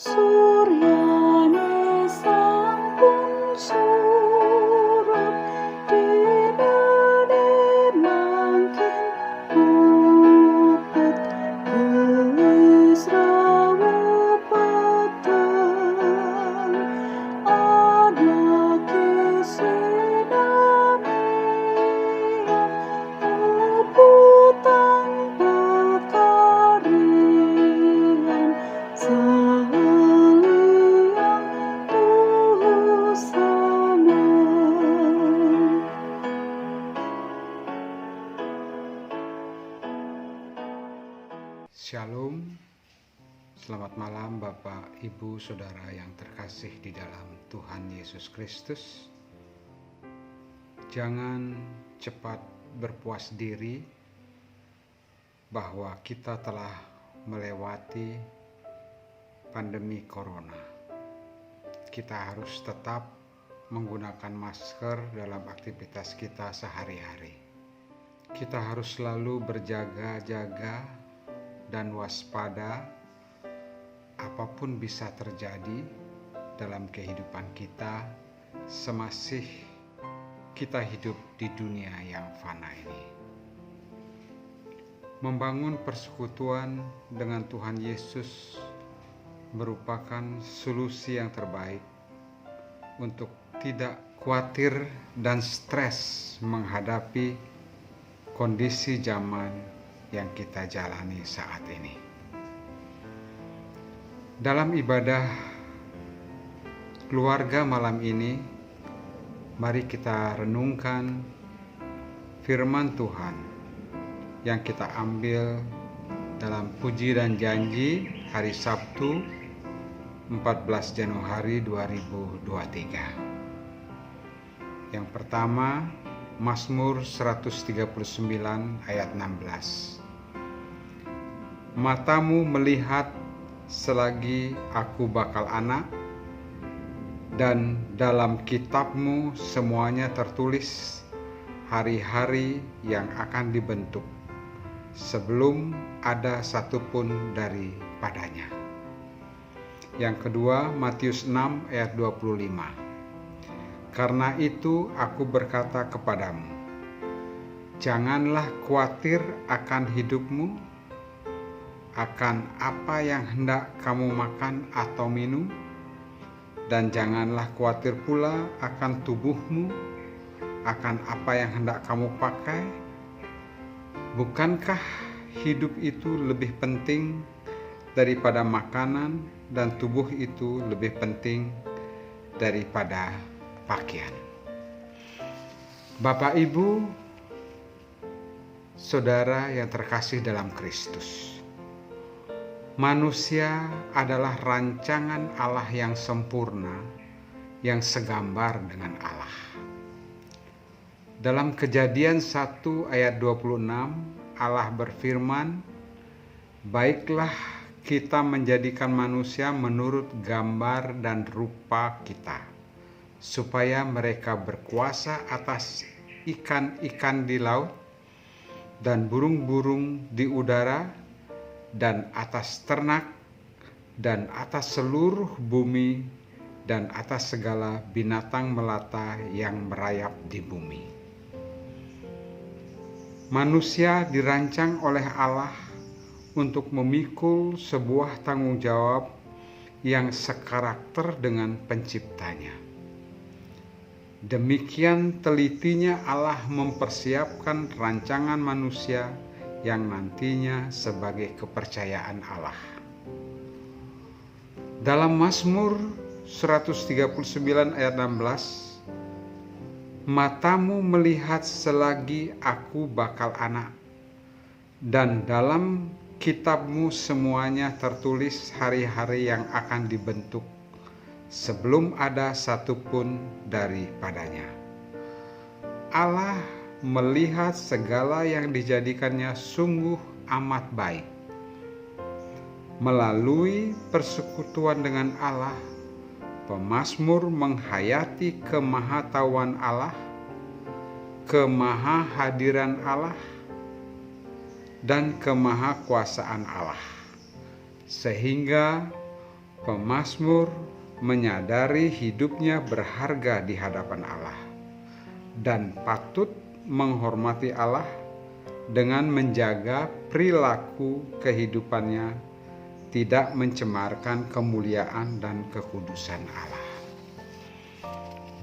Suryane sampun surup dinane mangkin mupet wis rawuh peteng ana kesinamian uputan pekarian saliang tusana. Shalom, selamat malam Bapak, Ibu, Saudara yang terkasih di dalam Tuhan Yesus Kristus. Jangan cepat berpuas diri bahwa kita telah melewati pandemi corona. Kita harus tetap menggunakan masker dalam aktivitas kita sehari-hari. Kita harus selalu berjaga-jaga dan waspada, apapun bisa terjadi dalam kehidupan kita semasih kita hidup di dunia yang fana ini. Membangun persekutuan dengan Tuhan Yesus merupakan solusi yang terbaik untuk tidak khawatir dan stres menghadapi kondisi zaman yang kita jalani saat ini. Dalam ibadah keluarga malam ini, mari kita renungkan firman Tuhan yang kita ambil dalam Puji dan Janji hari Sabtu 14 Januari 2023. Yang pertama, Mazmur 139 ayat 16. Matamu melihat selagi aku bakal anak, dan dalam kitabmu semuanya tertulis hari-hari yang akan dibentuk, sebelum ada satupun daripadanya. Yang kedua, Matius 6 ayat 25. Karena itu aku berkata kepadamu, janganlah khawatir akan hidupmu, akan apa yang hendak kamu makan atau minum, dan janganlah khawatir pula akan tubuhmu, akan apa yang hendak kamu pakai. Bukankah hidup itu lebih penting daripada makanan, dan tubuh itu lebih penting daripada pakaian? Bapak, Ibu, Saudara yang terkasih dalam Kristus, manusia adalah rancangan Allah yang sempurna, yang segambar dengan Allah. Dalam Kejadian 1 ayat 26, Allah berfirman, baiklah kita menjadikan manusia menurut gambar dan rupa kita, supaya mereka berkuasa atas ikan-ikan di laut dan burung-burung di udara, dan atas ternak, dan atas seluruh bumi, dan atas segala binatang melata yang merayap di bumi. Manusia dirancang oleh Allah untuk memikul sebuah tanggung jawab yang sekarakter dengan penciptanya. Demikian telitinya Allah mempersiapkan rancangan manusia yang nantinya sebagai kepercayaan Allah. Dalam Mazmur 139 ayat 16, matamu melihat selagi aku bakal anak, dan dalam kitabmu semuanya tertulis hari-hari yang akan dibentuk, sebelum ada satupun daripadanya. Allah melihat segala yang dijadikannya sungguh amat baik. Melalui persekutuan dengan Allah, pemazmur menghayati kemahatauan Allah, kemahahadiran Allah, dan kemahakuasaan Allah, sehingga Pemazmur menyadari hidupnya berharga di hadapan Allah dan patut menghormati Allah dengan menjaga perilaku kehidupannya tidak mencemarkan kemuliaan dan kekudusan Allah.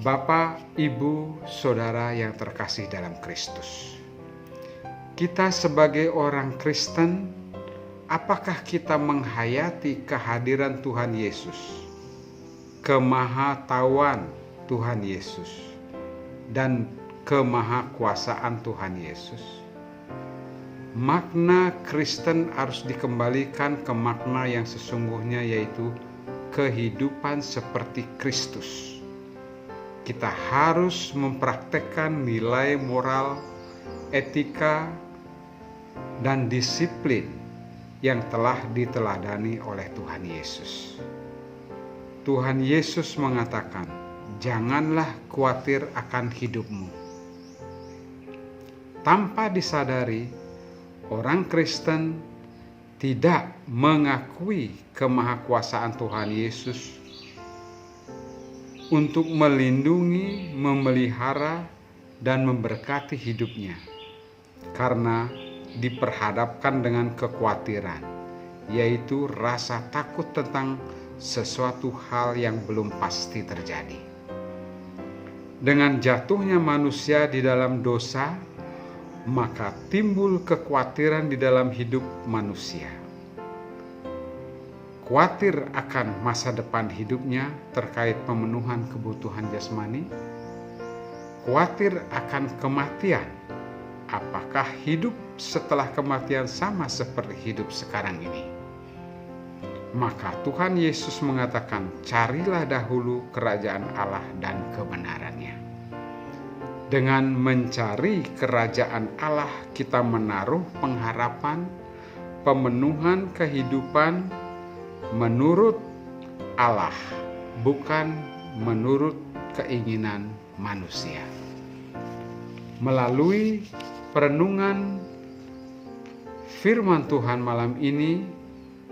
Bapak, Ibu, Saudara yang terkasih dalam Kristus, kita sebagai orang Kristen, apakah kita menghayati kehadiran Tuhan Yesus, kemahatauan Tuhan Yesus, dan kemahakuasaan Tuhan Yesus? Makna Kristen harus dikembalikan ke makna yang sesungguhnya, yaitu kehidupan seperti Kristus. Kita harus mempraktekkan nilai moral, etika, dan disiplin yang telah diteladani oleh Tuhan Yesus. Tuhan Yesus mengatakan, "Janganlah khawatir akan hidupmu." Tanpa disadari, orang Kristen tidak mengakui kemahakuasaan Tuhan Yesus untuk melindungi, memelihara, dan memberkati hidupnya, karena diperhadapkan dengan kekhawatiran, yaitu rasa takut tentang sesuatu hal yang belum pasti terjadi. Dengan jatuhnya manusia di dalam dosa, maka timbul kekhawatiran di dalam hidup manusia. Khawatir akan masa depan hidupnya terkait pemenuhan kebutuhan jasmani, khawatir akan kematian. Apakah hidup setelah kematian sama seperti hidup sekarang ini? Maka Tuhan Yesus mengatakan, "Carilah dahulu kerajaan Allah dan kebenarannya." Dengan mencari kerajaan Allah, kita menaruh pengharapan pemenuhan kehidupan menurut Allah, bukan menurut keinginan manusia. Melalui perenungan firman Tuhan malam ini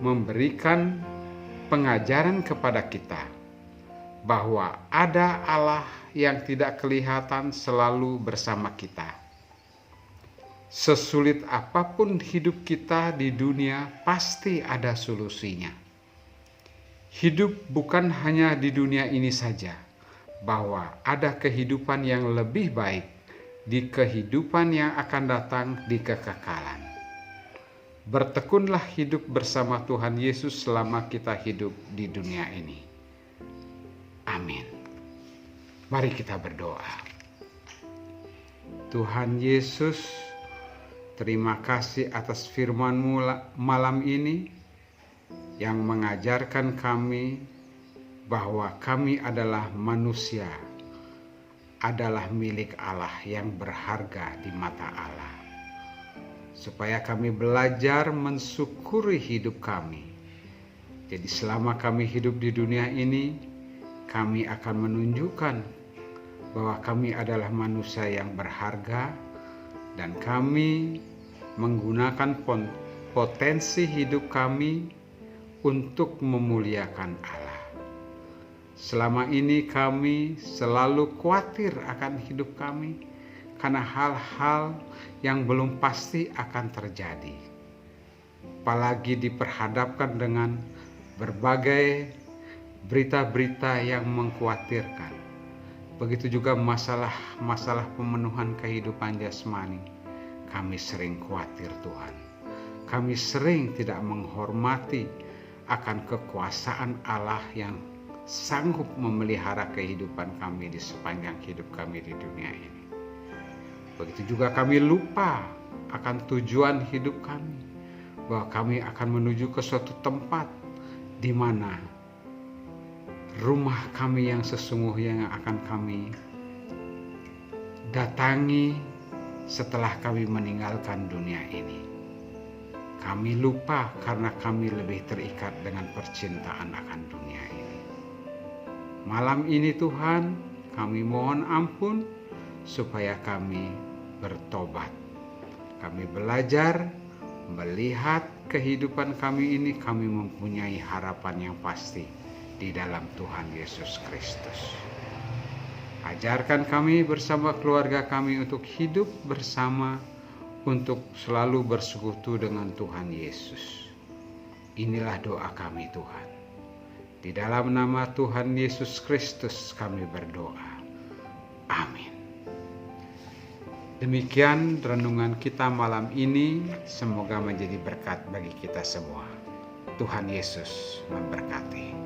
memberikan pengajaran kepada kita bahwa ada Allah yang tidak kelihatan selalu bersama kita. Sesulit apapun hidup kita di dunia, pasti ada solusinya. Hidup bukan hanya di dunia ini saja, bahwa ada kehidupan yang lebih baik di kehidupan yang akan datang di kekekalan. Bertekunlah hidup bersama Tuhan Yesus selama kita hidup di dunia ini. Amin. Mari kita berdoa. Tuhan Yesus, terima kasih atas firman-Mu malam ini yang mengajarkan kami bahwa kami adalah manusia, adalah milik Allah yang berharga di mata Allah. Supaya kami belajar mensyukuri hidup kami. Jadi selama kami hidup di dunia ini, kami akan menunjukkan bahwa kami adalah manusia yang berharga, dan kami menggunakan potensi hidup kami untuk memuliakan Allah. Selama ini kami selalu khawatir akan hidup kami karena hal-hal yang belum pasti akan terjadi. Apalagi diperhadapkan dengan berbagai berita-berita yang mengkhawatirkan. Begitu juga masalah pemenuhan kehidupan jasmani. Kami sering khawatir, Tuhan. Kami sering tidak menghormati akan kekuasaan Allah yang sanggup memelihara kehidupan kami di sepanjang hidup kami di dunia ini. Begitu juga kami lupa akan tujuan hidup kami, bahwa kami akan menuju ke suatu tempat di mana rumah kami yang sesungguhnya yang akan kami datangi setelah kami meninggalkan dunia ini. Kami lupa karena kami lebih terikat dengan percintaan akan dunia ini. Malam ini Tuhan, kami mohon ampun supaya kami bertobat. Kami belajar melihat kehidupan kami ini kami mempunyai harapan yang pasti di dalam Tuhan Yesus Kristus. Ajarkan kami bersama keluarga kami untuk hidup bersama, untuk selalu bersekutu dengan Tuhan Yesus. Inilah doa kami Tuhan. Di dalam nama Tuhan Yesus Kristus kami berdoa. Amin. Demikian renungan kita malam ini, semoga menjadi berkat bagi kita semua. Tuhan Yesus memberkati.